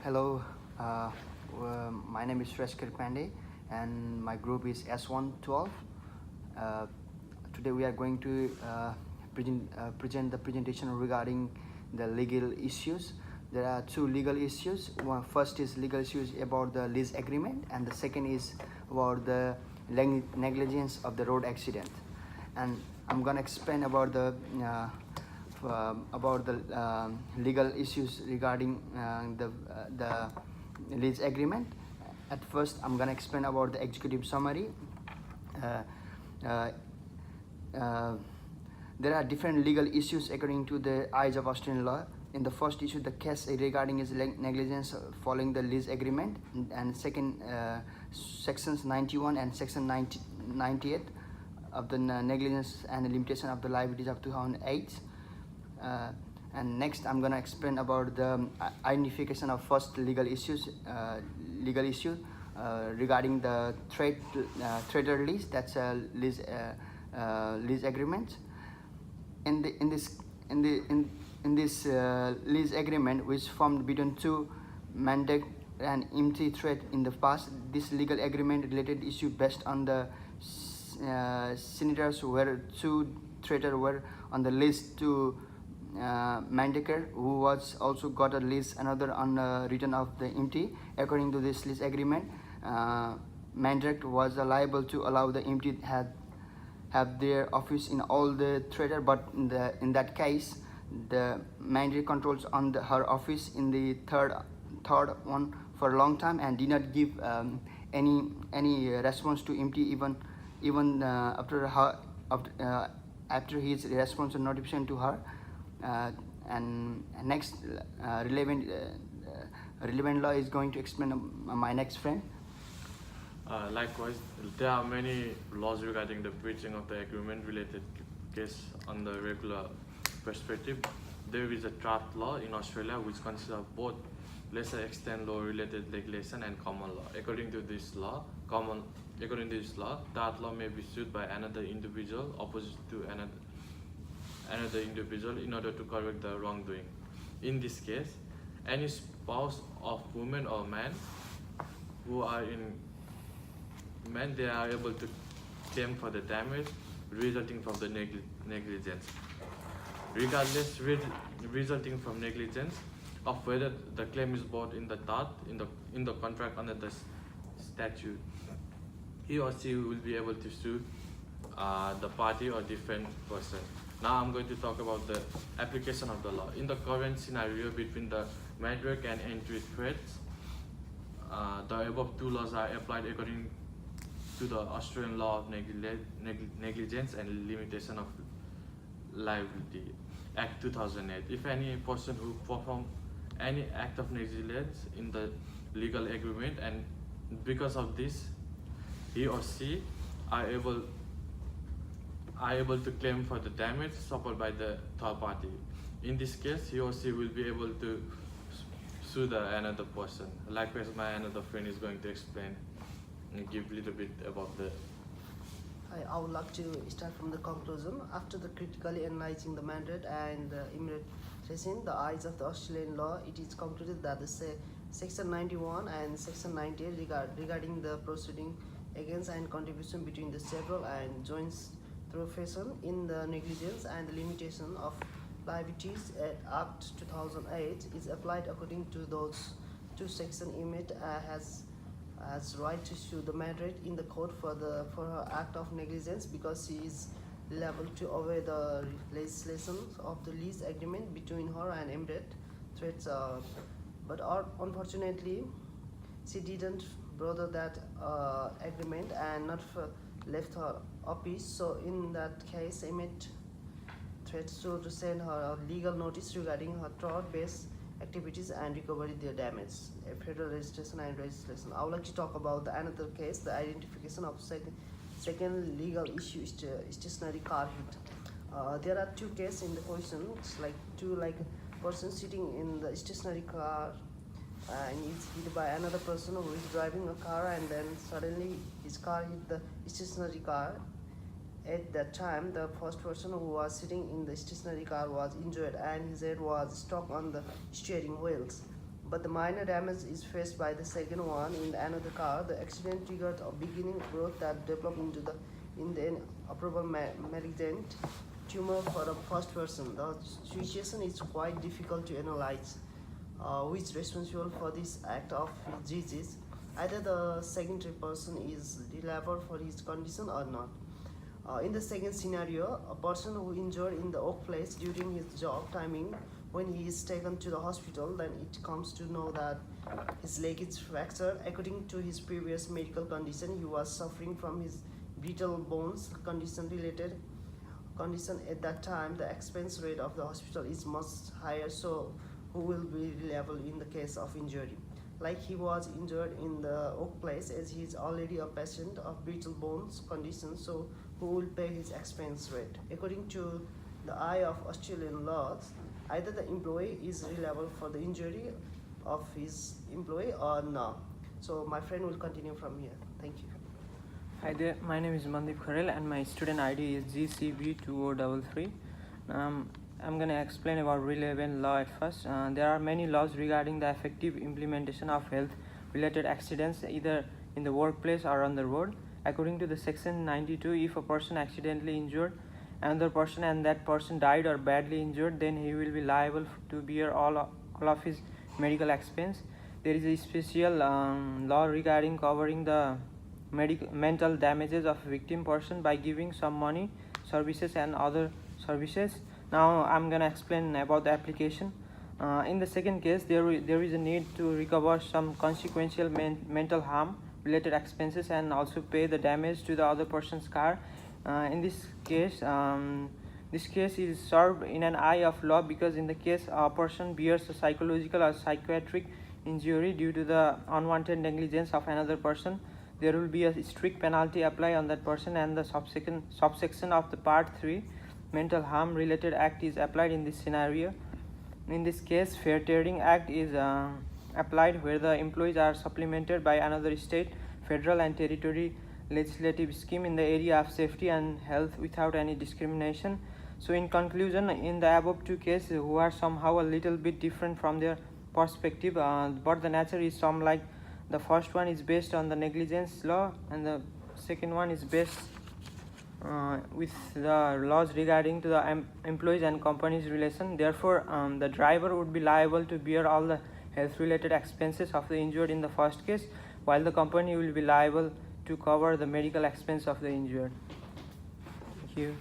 Hello, uh, my name is Shreskar Pandey and my group is S112. Uh, Today we are going to present the presentation regarding the legal issues. There are two legal issues. One first is legal issues about the lease agreement, and the second is about the negligence of the road accident. And I'm gonna explain about the legal issues regarding the lease agreement. At first, I'm gonna explain about the executive summary. Uh, uh, uh, there are different legal issues according to the eyes of Australian law. In the first issue, the case regarding is negligence following the lease agreement, and second, sections 91 and section 98 of the negligence and limitation of the liabilities of 2008. And next, I'm gonna explain about the identification of first legal issue regarding the trader lease. That's a lease agreement. In this lease agreement, which formed between two mandate and empty threat in the past, this legal agreement related issue based on the senators where two traders were on the list to Mandaker, who was also got a lease another on return of the empty. According to this lease agreement, Mandaker was liable to allow the empty have their office in all the trader, but in that case, the Mandaker controls on her office in the third one for a long time and did not give any response to empty even after his response and notification to her. And next, relevant law is going to explain my next friend. Likewise, there are many laws regarding the breaching of the agreement related case on the regular perspective. There is a draft law in Australia which consists of both lesser extent law related legislation and common law. According to this law, that law may be sued by another individual opposite to another individual in order to correct the wrongdoing. In this case, any spouse of woman or man who are they are able to claim for the damage resulting from the negligence. Regardless, resulting from negligence of whether the claim is brought in the contract under the statute, he or she will be able to sue the party or different person. Now I'm going to talk about the application of the law. In the current scenario between the Mandaker and entry threats, the above two laws are applied according to the Australian law of negligence and limitation of liability, Act 2008. If any person who perform any act of negligence in the legal agreement and because of this, he or she are able to claim for the damage suffered by the third party. In this case, he or she will be able to sue another person. Likewise, my another friend is going to explain and give a little bit about the. I would like to start from the conclusion. After the critically analyzing the mandate and the immediate facing the eyes of the Australian law, it is concluded that the Section 91 and Section 98 regarding the proceeding against and contribution between the several and joint profession in the negligence and the limitation of liabilities at Act 2008 is applied according to those two sections. Emmet has right to sue the Mandate in the court for her act of negligence because she is liable to obey the legislation of the lease agreement between her and Emmet threats. But unfortunately, she didn't bother that agreement and not left her office. So in that case, Emmet threats to send her a legal notice regarding her fraud-based activities and recovery their damage, federal registration and registration. I would like to talk about another case, the identification of second legal issue is stationary car hit. There are two cases in the question. It's like person sitting in the stationary car and is hit by another person who is driving a car, and then suddenly his car hit the stationary car. At that time, the first person who was sitting in the stationary car was injured and his head was stuck on the steering wheels. but the minor damage is faced by the second one in another car. The accident triggered a beginning growth that developed into the inoperable malignant tumor for the first person. The situation is quite difficult to analyze which is responsible for this act of disease. Either the secondary person is liable for his condition or not. In the second scenario, a person who injured in the workplace during his job timing, when he is taken to the hospital, then it comes to know that his leg is fractured. According to his previous medical condition, he was suffering from his brittle bones related condition. At that time, the expense rate of the hospital is much higher, so who will be liable in the case of injury? Like he was injured in the workplace, as he is already a patient of brittle bones condition, so who will pay his expense rate? According to the eye of Australian laws, either the employee is liable for the injury of his employee or not. So my friend will continue from here. Thank you. Hi there, my name is Mandeep Kharel and my student ID is GCB2033. I'm going to explain about relevant law at first. There are many laws regarding the effective implementation of health-related accidents either in the workplace or on the road. According to the section 92, if a person accidentally injured another person and that person died or badly injured, then he will be liable to bear all of his medical expense. There is a special law regarding covering the mental damages of a victim person by giving some money, services and other services. Now I'm going to explain about the application. In the second case, there is a need to recover some consequential mental harm related expenses and also pay the damage to the other person's car. In this case is served in an eye of law because in the case a person bears a psychological or psychiatric injury due to the unwanted negligence of another person, there will be a strict penalty applied on that person, and the subsection of the part 3 mental harm related act is applied in this scenario. In this case, Fair Trading Act is applied where the employees are supplemented by another state, federal and territory legislative scheme in the area of safety and health without any discrimination. So in conclusion, in the above two cases who are somehow a little bit different from their perspective, but the nature is some like the first one is based on the negligence law and the second one is based with the laws regarding to the employees and companies relation. Therefore, the driver would be liable to bear all the health related expenses of the injured in the first case, while the company will be liable to cover the medical expense of the injured. Thank you.